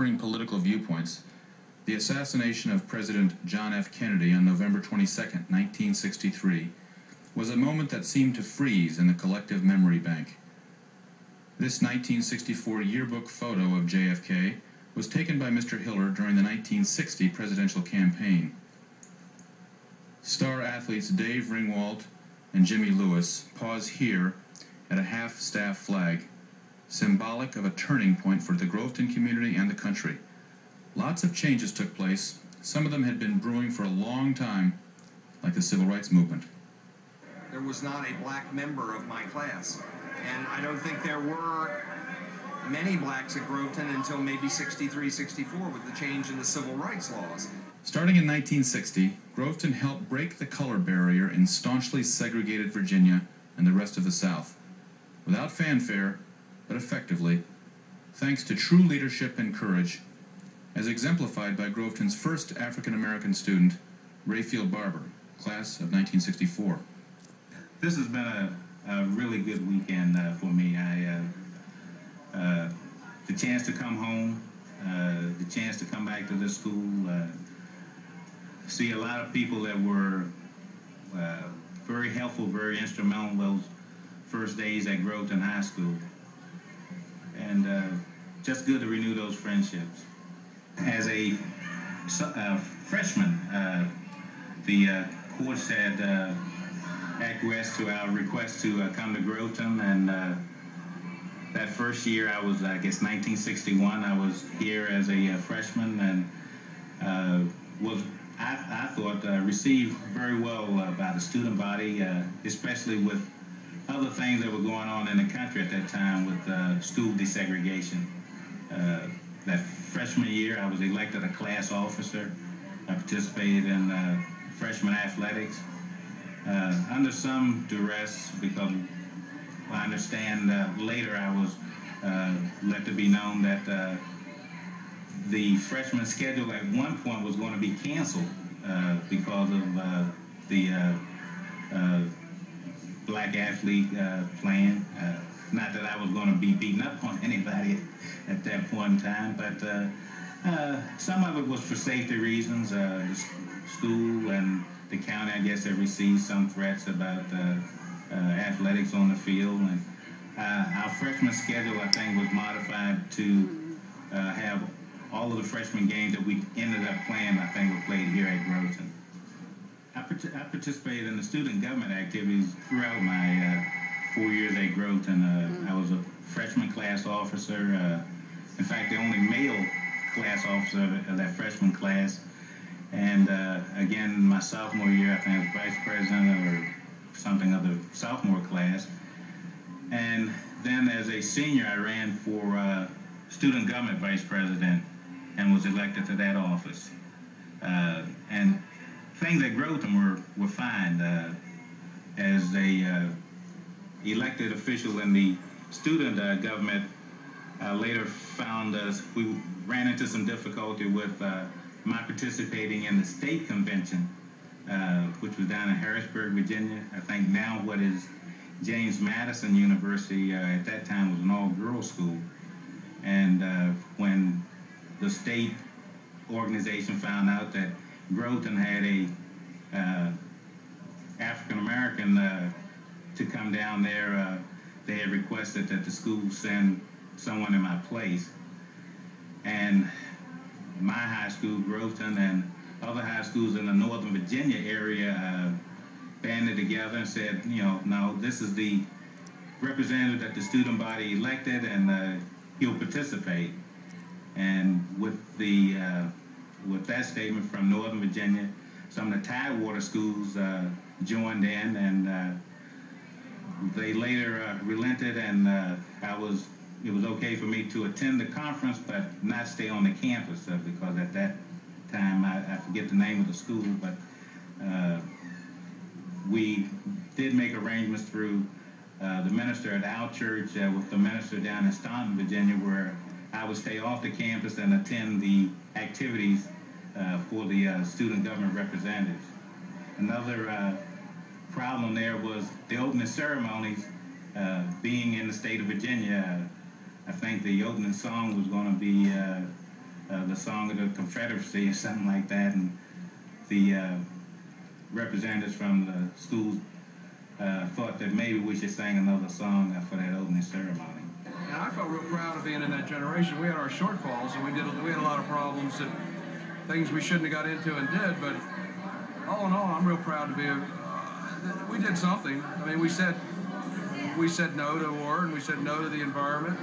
Political viewpoints, the assassination of President John F. Kennedy on November 22, 1963, was a moment that seemed to freeze in the collective memory bank. This 1964 yearbook photo of JFK was taken by Mr. Hiller during the 1960 presidential campaign. Star athletes Dave Ringwalt and Jimmy Lewis pause here at a half-staff flag, symbolic of a turning point for the Groveton community and the country. Lots of changes took place. Some of them had been brewing for a long time, like the Civil Rights Movement. There was not a black member of my class, and I don't think there were many blacks at Groveton until maybe 63, 64 with the change in the civil rights laws. Starting in 1960, Groveton helped break the color barrier in staunchly segregated Virginia and the rest of the South. Without fanfare, but effectively, thanks to true leadership and courage, as exemplified by Groveton's first African-American student, Rayfield Barber, class of 1964. This has been a really good weekend for me. The chance to come home, the chance to come back to this school, see a lot of people that were very helpful, very instrumental those first days at Groveton High School. And just good to renew those friendships. As a freshman, the courts had acquiesced to our request to come to Groveton, and that first year I was, I guess, 1961, I was here as a freshman, and was, I thought, received very well by the student body, especially with other things that were going on in the country at that time with school desegregation. That freshman year, I was elected a class officer. I participated in freshman athletics under some duress, because I understand later I was let to be known that the freshman schedule at one point was going to be canceled because of the black athlete plan. Not that I was going to be beating up on anybody at that point in time, but some of it was for safety reasons. The school and the county, I guess, had received some threats about athletics on the field. And our freshman schedule, I think, was modified to have all of the freshman games that we ended up playing, I think, were played here at Groveton. I participated in the student government activities throughout my 4 years at Groveton. I was a freshman class officer, in fact, the only male class officer of that freshman class. And again, my sophomore year, I think I was vice president or something of the sophomore class. And then as a senior, I ran for student government vice president and was elected to that office. And things at Groveton were fine. As a elected official in the student government, later found we ran into some difficulty with my participating in the state convention, which was down in Harrisburg, Virginia. I think now what is James Madison University at that time was an all-girls school. And when the state organization found out that Groveton had a African-American to come down there, they had requested that the school send someone in my place. And my high school, Groveton, and other high schools in the Northern Virginia area banded together and said, you know, no, this is the representative that the student body elected, and he'll participate. And with that statement from Northern Virginia, some of the Tidewater schools joined in, and they later relented, and it was okay for me to attend the conference but not stay on the campus, because at that time, I forget the name of the school, but we did make arrangements through the minister at our church with the minister down in Staunton, Virginia, where I would stay off the campus and attend the activities for the student government representatives. Another problem there was the opening ceremonies. Being in the state of Virginia, I think the opening song was going to be the song of the Confederacy or something like that, and the representatives from the schools thought that maybe we should sing another song for that opening ceremony. And I felt real proud of being in that generation. We had our shortfalls, and we had a lot of problems, that things we shouldn't have got into and did, but all in all, I'm real proud to be we did something. I mean, we said no to war, and we said no to the environment.